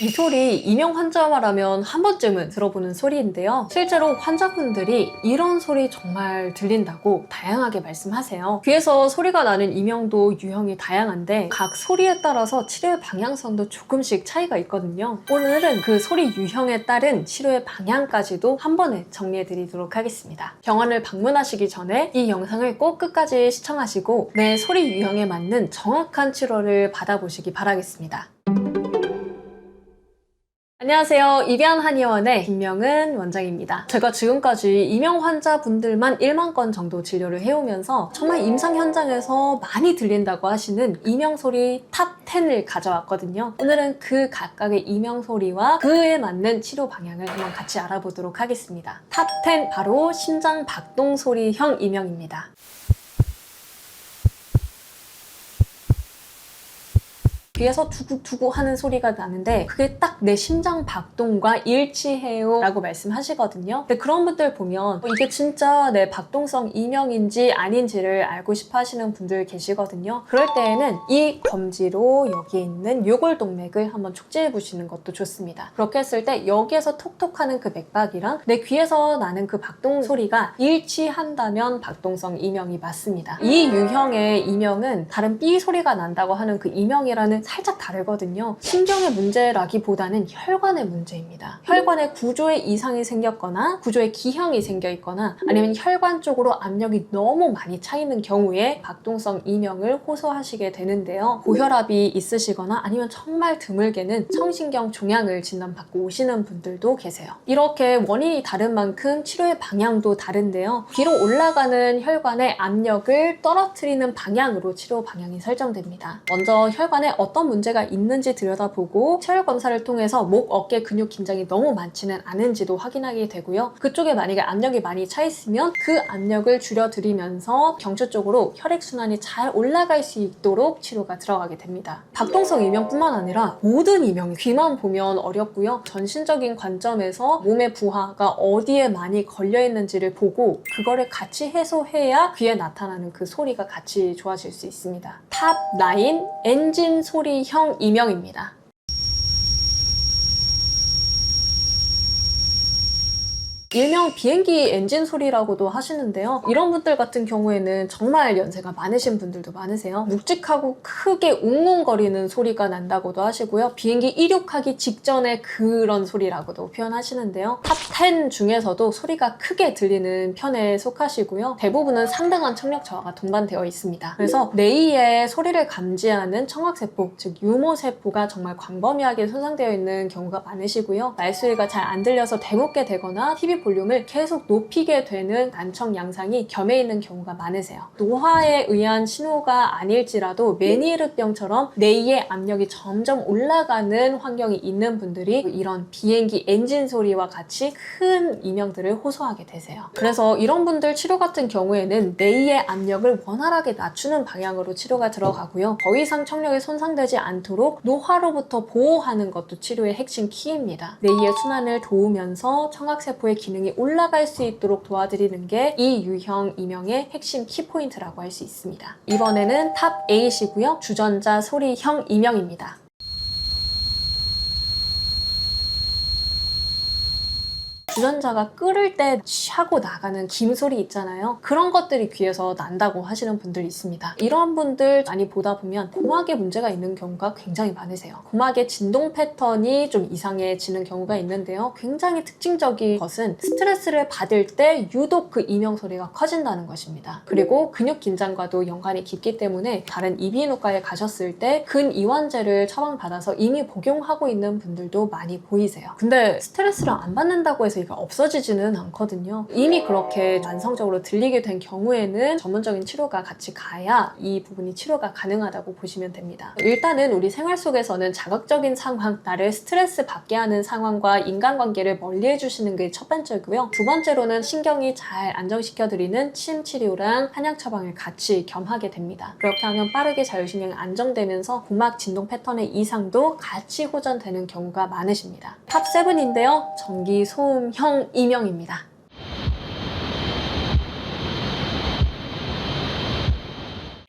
이 소리 이명 환자라면 한 번쯤은 들어보는 소리인데요. 실제로 환자분들이 이런 소리 정말 들린다고 다양하게 말씀하세요. 귀에서 소리가 나는 이명도 유형이 다양한데 각 소리에 따라서 치료의 방향성도 조금씩 차이가 있거든요. 오늘은 그 소리 유형에 따른 치료의 방향까지도 한 번에 정리해 드리도록 하겠습니다. 병원을 방문하시기 전에 이 영상을 꼭 끝까지 시청하시고 내 소리 유형에 맞는 정확한 치료를 받아보시기 바라겠습니다. 안녕하세요. 입양 한의원의 김명은 원장입니다. 제가 지금까지 이명 환자분들만 1만 건 정도 진료를 해오면서 정말 임상 현장에서 많이 들린다고 하시는 이명 소리 탑 10을 가져왔거든요. 오늘은 그 각각의 이명 소리와 그에 맞는 치료 방향을 한번 같이 알아보도록 하겠습니다. 탑 10 바로 심장 박동 소리형 이명입니다. 귀에서 두구두구 하는 소리가 나는데 그게 딱 내 심장 박동과 일치해요 라고 말씀하시거든요. 근데 그런 분들 보면 이게 진짜 내 박동성 이명인지 아닌지를 알고 싶어 하시는 분들 계시거든요. 그럴 때에는 이 검지로 여기에 있는 요골동맥을 한번 촉지해 보시는 것도 좋습니다. 그렇게 했을 때 여기에서 톡톡하는 그 맥박이랑 내 귀에서 나는 그 박동 소리가 일치한다면 박동성 이명이 맞습니다. 이 유형의 이명은 다른 삐 소리가 난다고 하는 그 이명이라는 살짝 다르거든요. 신경의 문제라기보다는 혈관의 문제입니다. 혈관의 구조에 이상이 생겼거나 구조에 기형이 생겨 있거나 아니면 혈관 쪽으로 압력이 너무 많이 차 있는 경우에 박동성 이명을 호소하시게 되는데요. 고혈압이 있으시거나 아니면 정말 드물게는 청신경 종양을 진단받고 오시는 분들도 계세요. 이렇게 원인이 다른 만큼 치료의 방향도 다른데요. 귀로 올라가는 혈관의 압력을 떨어뜨리는 방향으로 치료 방향이 설정됩니다. 먼저 혈관에 어떤 문제가 있는지 들여다보고 체열 검사를 통해서 목, 어깨 근육 긴장이 너무 많지는 않은지도 확인하게 되고요. 그쪽에 만약에 압력이 많이 차 있으면 그 압력을 줄여드리면서 경추 쪽으로 혈액순환이 잘 올라갈 수 있도록 치료가 들어가게 됩니다. 박동성 이명뿐만 아니라 모든 이명이 귀만 보면 어렵고요. 전신적인 관점에서 몸의 부하가 어디에 많이 걸려 있는지를 보고 그거를 같이 해소해야 귀에 나타나는 그 소리가 같이 좋아질 수 있습니다. 탑 9 엔진 소리형 이명입니다. 일명 비행기 엔진 소리라고도 하시는데요. 이런 분들 같은 경우에는 정말 연세가 많으신 분들도 많으세요. 묵직하고 크게 웅웅거리는 소리가 난다고도 하시고요. 비행기 이륙하기 직전에 그런 소리라고도 표현하시는데요. 탑 10 중에서도 소리가 크게 들리는 편에 속하시고요. 대부분은 상당한 청력 저하가 동반되어 있습니다. 그래서 뇌의 소리를 감지하는 청각세포, 즉 유모세포가 정말 광범위하게 손상되어 있는 경우가 많으시고요. 말소리가 잘 안 들려서 되묻게 되거나 TV 볼륨을 계속 높이게 되는 난청 양상이 겸해 있는 경우가 많으세요. 노화에 의한 신호가 아닐지라도 메니에르병처럼 뇌의 압력이 점점 올라가는 환경이 있는 분들이 이런 비행기 엔진 소리와 같이 큰 이명들을 호소하게 되세요. 그래서 이런 분들 치료 같은 경우에는 뇌의 압력을 원활하게 낮추는 방향으로 치료가 들어가고요. 더 이상 청력이 손상되지 않도록 노화로부터 보호하는 것도 치료의 핵심 키입니다. 뇌의 순환을 도우면서 청각세포의 기능이 올라갈 수 있도록 도와드리는 게 이 유형 이명의 핵심 키포인트라고 할 수 있습니다. 이번에는 탑 8이고요. 주전자 소리형 이명입니다. 주전자가 끓을 때 하고 나가는 김소리 있잖아요. 그런 것들이 귀에서 난다고 하시는 분들이 있습니다. 이런 분들 많이 보다 보면 고막에 문제가 있는 경우가 굉장히 많으세요. 고막의 진동 패턴이 좀 이상해지는 경우가 있는데요. 굉장히 특징적인 것은 스트레스를 받을 때 유독 그 이명 소리가 커진다는 것입니다. 그리고 근육 긴장과도 연관이 깊기 때문에 다른 이비인후과에 가셨을 때 근이완제를 처방받아서 이미 복용하고 있는 분들도 많이 보이세요. 근데 스트레스를 안 받는다고 해서 없어지지는 않거든요. 이미 그렇게 만성적으로 들리게 된 경우에는 전문적인 치료가 같이 가야 이 부분이 치료가 가능하다고 보시면 됩니다. 일단은 우리 생활 속에서는 자극적인 상황, 나를 스트레스 받게 하는 상황과 인간관계를 멀리 해주시는 게 첫 번째고요. 두 번째로는 신경이 잘 안정시켜드리는 침 치료랑 한약 처방을 같이 겸하게 됩니다. 그렇게 하면 빠르게 자율신경이 안정되면서 고막 진동 패턴의 이상도 같이 호전되는 경우가 많으십니다. 탑 7인데요. 전기 소음형 이명입니다.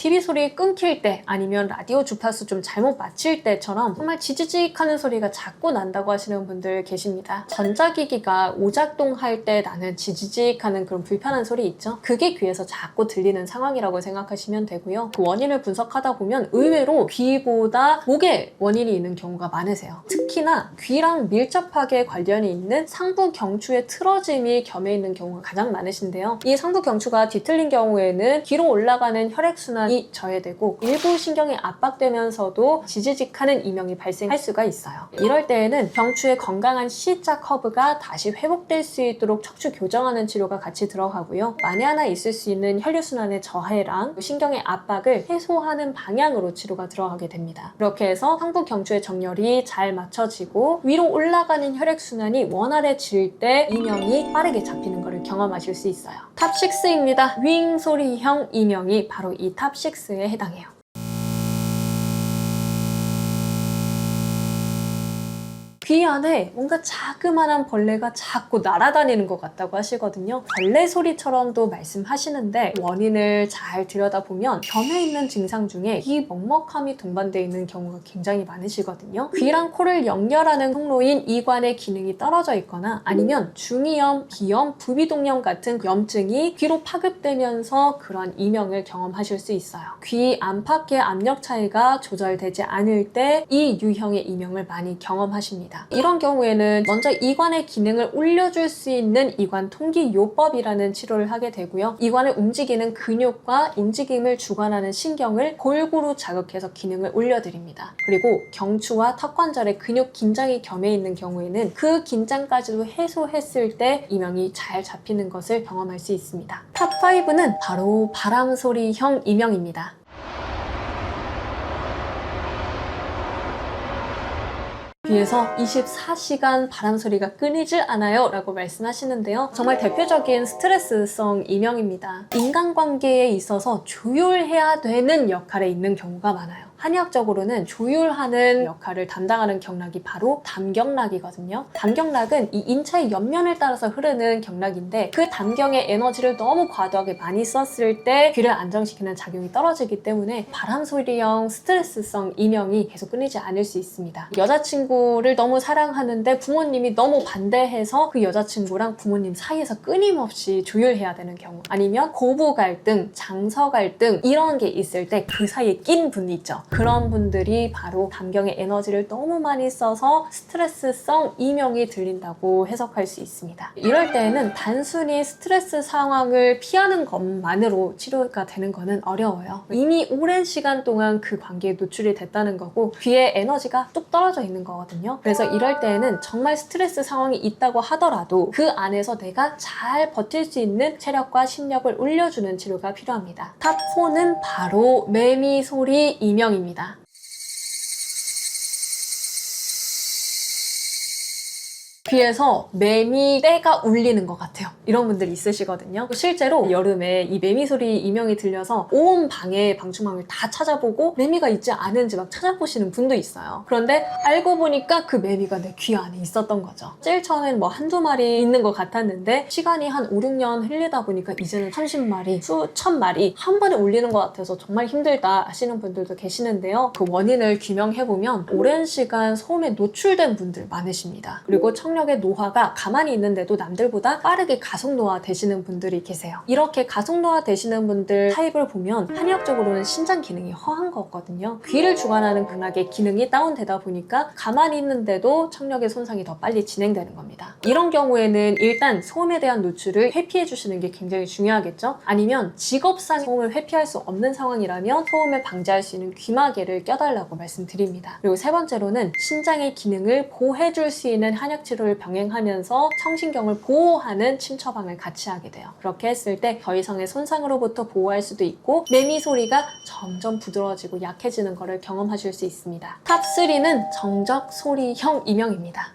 TV 소리 끊길 때 아니면 라디오 주파수 좀 잘못 맞힐 때처럼 정말 지지직 하는 소리가 자꾸 난다고 하시는 분들 계십니다. 전자기기가 오작동할 때 나는 지지직 하는 그런 불편한 소리 있죠? 그게 귀에서 자꾸 들리는 상황이라고 생각하시면 되고요. 그 원인을 분석하다 보면 의외로 귀보다 목에 원인이 있는 경우가 많으세요. 특히나 귀랑 밀접하게 관련이 있는 상부 경추의 틀어짐이 겸해 있는 경우가 가장 많으신데요. 이 상부 경추가 뒤틀린 경우에는 귀로 올라가는 혈액순환이 저해되고 일부 신경이 압박되면서도 지지직하는 이명이 발생할 수가 있어요. 이럴 때에는 경추의 건강한 C자 커브가 다시 회복될 수 있도록 척추 교정하는 치료가 같이 들어가고요. 만에 하나 있을 수 있는 혈류순환의 저해랑 신경의 압박을 해소하는 방향으로 치료가 들어가게 됩니다. 그렇게 해서 상부 경추의 정렬이 잘 맞춰지고 위로 올라가는 혈액순환이 원활해질 때 이명이 빠르게 잡히는 것을 경험하실 수 있어요. 탑6입니다. 윙 소리형 이명이 바로 이 탑6에 해당해요. 귀 안에 뭔가 자그마한 벌레가 자꾸 날아다니는 것 같다고 하시거든요. 벌레 소리처럼도 말씀하시는데 원인을 잘 들여다보면 겸해 있는 증상 중에 귀 먹먹함이 동반되어 있는 경우가 굉장히 많으시거든요. 귀랑 코를 연결하는 통로인 이관의 기능이 떨어져 있거나 아니면 중이염, 비염, 부비동염 같은 염증이 귀로 파급되면서 그런 이명을 경험하실 수 있어요. 귀 안팎의 압력 차이가 조절되지 않을 때 이 유형의 이명을 많이 경험하십니다. 이런 경우에는 먼저 이관의 기능을 올려줄 수 있는 이관 통기요법이라는 치료를 하게 되고요. 이관을 움직이는 근육과 움직임을 주관하는 신경을 골고루 자극해서 기능을 올려드립니다. 그리고 경추와 턱관절의 근육 긴장이 겸해 있는 경우에는 그 긴장까지도 해소했을 때 이명이 잘 잡히는 것을 경험할 수 있습니다. 탑5는 바로 바람소리형 이명입니다. 귀에서 24시간 바람소리가 끊이질 않아요 라고 말씀하시는데요. 정말 대표적인 스트레스성 이명입니다. 인간관계에 있어서 조율해야 되는 역할에 있는 경우가 많아요. 한의학적으로는 조율하는 역할을 담당하는 경락이 바로 담경락이거든요. 담경락은 이 인체의 옆면을 따라서 흐르는 경락인데 그 담경의 에너지를 너무 과도하게 많이 썼을 때 귀를 안정시키는 작용이 떨어지기 때문에 바람소리형 스트레스성 이명이 계속 끊이지 않을 수 있습니다. 여자친구를 너무 사랑하는데 부모님이 너무 반대해서 그 여자친구랑 부모님 사이에서 끊임없이 조율해야 되는 경우, 아니면 고부 갈등, 장서 갈등 이런 게 있을 때 그 사이에 낀 분이 있죠. 그런 분들이 바로 담경의 에너지를 너무 많이 써서 스트레스성 이명이 들린다고 해석할 수 있습니다. 이럴 때에는 단순히 스트레스 상황을 피하는 것만으로 치료가 되는 거는 어려워요. 이미 오랜 시간 동안 그 관계에 노출이 됐다는 거고 귀에 에너지가 뚝 떨어져 있는 거거든요. 그래서 이럴 때에는 정말 스트레스 상황이 있다고 하더라도 그 안에서 내가 잘 버틸 수 있는 체력과 심력을 올려주는 치료가 필요합니다. 탑4는 바로 매미소리 이명입니다. 귀에서 매미 떼가 울리는 것 같아요. 이런 분들이 있으시거든요. 실제로 여름에 이 매미 소리 이명이 들려서 온 방에 방충망을 다 찾아보고 매미가 있지 않은지 막 찾아보시는 분도 있어요. 그런데 알고 보니까 그 매미가 내 귀 안에 있었던 거죠. 제일 처음엔 뭐 한두 마리 있는 것 같았는데 시간이 한 5, 6년 흘리다 보니까 이제는 30마리, 수천 마리 한 번에 울리는 것 같아서 정말 힘들다 하시는 분들도 계시는데요. 그 원인을 규명해보면 오랜 시간 소음에 노출된 분들 많으십니다. 그리고 청력의 노화가 가만히 있는데도 남들보다 빠르게 가속 노화 되시는 분들이 계세요. 이렇게 가속 노화 되시는 분들 타입을 보면 한의학적으로는 신장 기능이 허한 거거든요. 귀를 주관하는 근막의 기능이 다운되다 보니까 가만히 있는데도 청력의 손상이 더 빨리 진행되는 겁니다. 이런 경우에는 일단 소음에 대한 노출을 회피해 주시는 게 굉장히 중요하겠죠? 아니면 직업상 소음을 회피할 수 없는 상황이라면 소음을 방지할 수 있는 귀마개를 껴달라고 말씀드립니다. 그리고 세 번째로는 신장의 기능을 보호해줄 수 있는 한약 치료를 병행하면서 청신경을 보호하는 침 처방을 같이 하게 돼요. 그렇게 했을 때 더 이상의 손상으로부터 보호할 수도 있고 매미 소리가 점점 부드러워지고 약해지는 것을 경험하실 수 있습니다. 탑3는 정적 소리형 이명입니다.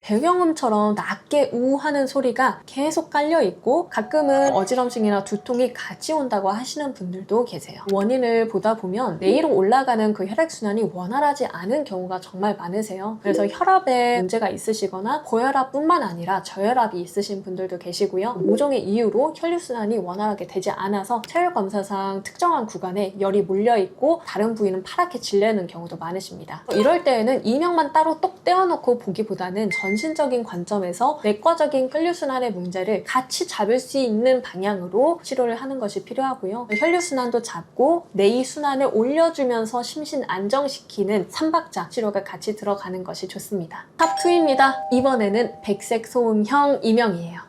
배경음처럼 낮게 우하는 소리가 계속 깔려있고 가끔은 어지럼증이나 두통이 같이 온다고 하시는 분들도 계세요. 원인을 보다 보면 뇌로 올라가는 그 혈액순환이 원활하지 않은 경우가 정말 많으세요. 그래서 혈압에 문제가 있으시거나 고혈압뿐만 아니라 저혈압이 있으신 분들도 계시고요. 모종의 이유로 혈류순환이 원활하게 되지 않아서 체열 검사상 특정한 구간에 열이 몰려있고 다른 부위는 파랗게 질리는 경우도 많으십니다. 이럴 때에는 이명만 따로 똑 떼어놓고 보기보다는 전신적인 관점에서 내과적인 혈류순환의 문제를 같이 잡을 수 있는 방향으로 치료를 하는 것이 필요하고요. 혈류순환도 잡고 내이순환을 올려주면서 심신 안정시키는 3박자 치료가 같이 들어가는 것이 좋습니다. 탑2입니다. 이번에는 백색 소음형 이명이에요.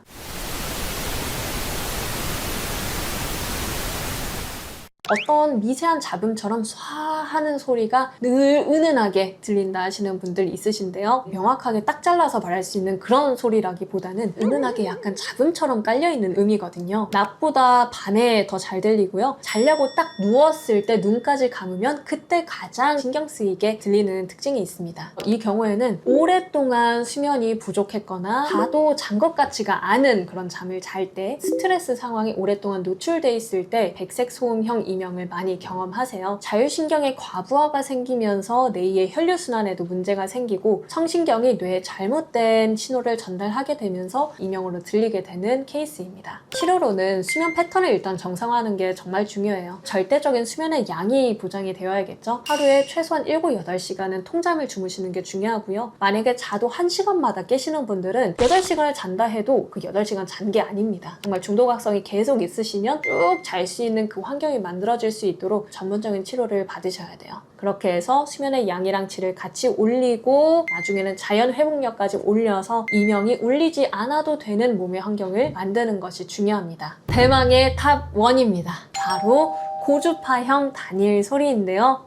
어떤 미세한 잡음처럼 쏴 하는 소리가 늘 은은하게 들린다 하시는 분들 있으신데요. 명확하게 딱 잘라서 말할 수 있는 그런 소리라기보다는 은은하게 약간 잡음처럼 깔려있는 음이거든요. 낮보다 밤에 더 잘 들리고요. 자려고 딱 누웠을 때 눈까지 감으면 그때 가장 신경 쓰이게 들리는 특징이 있습니다. 이 경우에는 오랫동안 수면이 부족했거나 자도 잔 것 같지가 않은 그런 잠을 잘 때 스트레스 상황이 오랫동안 노출돼 있을 때 백색 소음형 이명을 많이 경험하세요. 자율신경의 과부하가 생기면서 뇌의 혈류순환에도 문제가 생기고 청신경이 뇌에 잘못된 신호를 전달하게 되면서 이명으로 들리게 되는 케이스입니다. 치료로는 수면 패턴을 일단 정상화하는 게 정말 중요해요. 절대적인 수면의 양이 보장이 되어야겠죠. 하루에 최소한 7, 8시간은 통잠을 주무시는 게 중요하고요. 만약에 자도 1시간마다 깨시는 분들은 8시간을 잔다 해도 그 8시간 잔 게 아닙니다. 정말 중독각성이 계속 있으시면 쭉 잘 수 있는 그 환경이 만들어질 수 있도록 전문적인 치료를 받으셔야 돼요. 그렇게 해서 수면의 양이랑 질을 같이 올리고 나중에는 자연 회복력까지 올려서 이명이 울리지 않아도 되는 몸의 환경을 만드는 것이 중요합니다. 대망의 탑1입니다. 바로 고주파형 단일 소리인데요.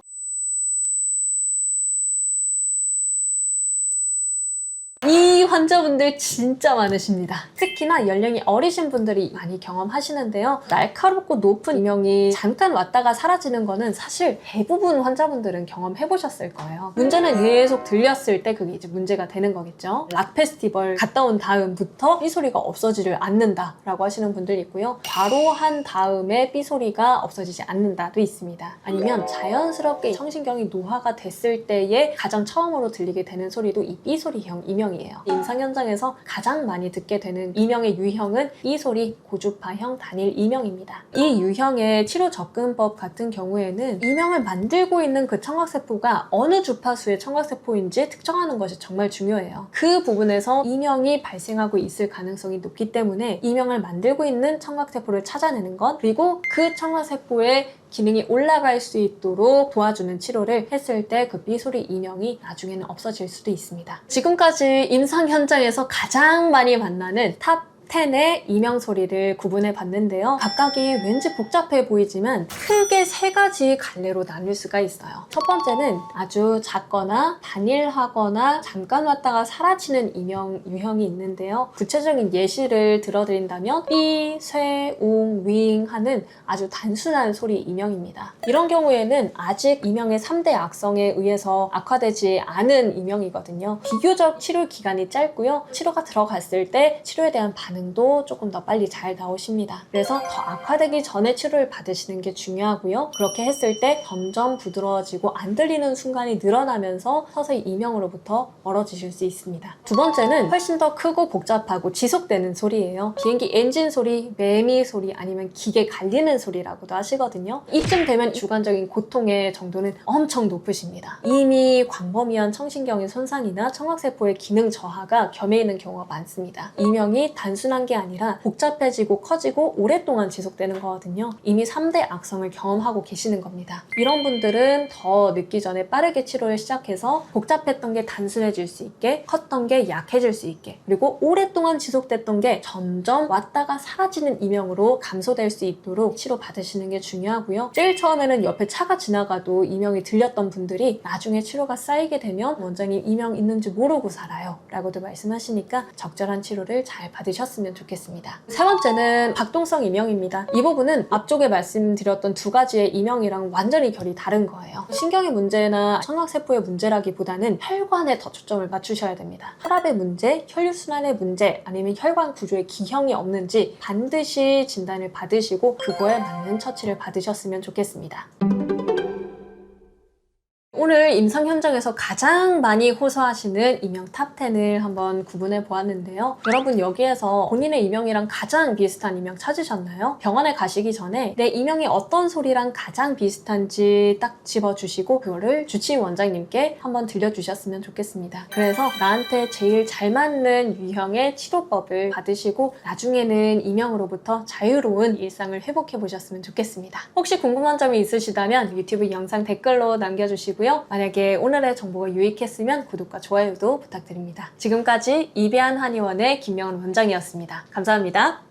이 환자분들 진짜 많으십니다. 특히나 연령이 어리신 분들이 많이 경험하시는데요. 날카롭고 높은 이명이 잠깐 왔다가 사라지는 거는 사실 대부분 환자분들은 경험해보셨을 거예요. 문제는 계속 들렸을 때 그게 이제 문제가 되는 거겠죠. 락 페스티벌 갔다 온 다음부터 삐소리가 없어지질 않는다라고 하시는 분들이 있고요. 바로 한 다음에 삐소리가 없어지지 않는다도 있습니다. 아니면 자연스럽게 청신경이 노화가 됐을 때에 가장 처음으로 들리게 되는 소리도 이 삐소리형 이명 이에요. 임상 현장에서 가장 많이 듣게 되는 이명의 유형은 이 소리 고주파형 단일 이명입니다. 이 유형의 치료 접근법 같은 경우에는 이명을 만들고 있는 그 청각세포가 어느 주파수의 청각세포인지 특정하는 것이 정말 중요해요. 그 부분에서 이명이 발생하고 있을 가능성이 높기 때문에 이명을 만들고 있는 청각세포를 찾아내는 것, 그리고 그 청각세포의 기능이 올라갈 수 있도록 도와주는 치료를 했을 때 그 삐소리 이명이 나중에는 없어질 수도 있습니다. 지금까지 임상 현장에서 가장 많이 만나는 탑 10의 이명 소리를 구분해 봤는데요. 각각이 왠지 복잡해 보이지만 크게 3가지 갈래로 나눌 수가 있어요. 첫 번째는 아주 작거나 단일하거나 잠깐 왔다가 사라지는 이명 유형이 있는데요. 구체적인 예시를 들어드린다면 삐, 쇠, 웅, 윙 하는 아주 단순한 소리 이명입니다. 이런 경우에는 아직 이명의 3대 악성에 의해서 악화되지 않은 이명이거든요. 비교적 치료 기간이 짧고요. 치료가 들어갔을 때 치료에 대한 반응도 조금 더 빨리 잘 나오십니다. 그래서 더 악화되기 전에 치료를 받으시는 게 중요하고요. 그렇게 했을 때 점점 부드러워지고 안 들리는 순간이 늘어나면서 서서히 이명으로부터 멀어지실 수 있습니다. 두 번째는 훨씬 더 크고 복잡하고 지속되는 소리예요. 비행기 엔진 소리, 매미 소리, 아니면 기계 갈리는 소리라고도 하시거든요. 이쯤 되면 주관적인 고통의 정도는 엄청 높으십니다. 이미 광범위한 청신경의 손상이나 청각세포의 기능 저하가 겸해 있는 경우가 많습니다. 이명이 단순한 게 아니라 복잡해지고 커지고 오랫동안 지속되는 거거든요. 이미 3대 악성을 경험하고 계시는 겁니다. 이런 분들은 더 늦기 전에 빠르게 치료를 시작해서 복잡했던 게 단순해질 수 있게, 컸던 게 약해질 수 있게, 그리고 오랫동안 지속됐던 게 점점 왔다가 사라지는 이명으로 감소될 수 있도록 치료 받으시는 게 중요하고요. 제일 처음에는 옆에 차가 지나가도 이명이 들렸던 분들이 나중에 치료가 쌓이게 되면 원장님 이명 있는지 모르고 살아요 라고도 말씀하시니까 적절한 치료를 잘 받으셨습니다. 하셨으면 좋겠습니다. 세 번째는 박동성 이명입니다. 이 부분은 앞쪽에 말씀드렸던 두 가지의 이명이랑 완전히 결이 다른 거예요. 신경의 문제나 청각세포의 문제라기보다는 혈관에 더 초점을 맞추셔야 됩니다. 혈압의 문제, 혈류순환의 문제, 아니면 혈관 구조에 기형이 없는지 반드시 진단을 받으시고 그거에 맞는 처치를 받으셨으면 좋겠습니다. 오늘 임상 현장에서 가장 많이 호소하시는 이명 탑10을 한번 구분해 보았는데요. 여러분 여기에서 본인의 이명이랑 가장 비슷한 이명 찾으셨나요? 병원에 가시기 전에 내 이명이 어떤 소리랑 가장 비슷한지 딱 집어주시고 그거를 주치의 원장님께 한번 들려주셨으면 좋겠습니다. 그래서 나한테 제일 잘 맞는 유형의 치료법을 받으시고 나중에는 이명으로부터 자유로운 일상을 회복해 보셨으면 좋겠습니다. 혹시 궁금한 점이 있으시다면 유튜브 영상 댓글로 남겨주시고요. 만약에 오늘의 정보가 유익했으면 구독과 좋아요도 부탁드립니다. 지금까지 이배한 한의원의 김명은 원장이었습니다. 감사합니다.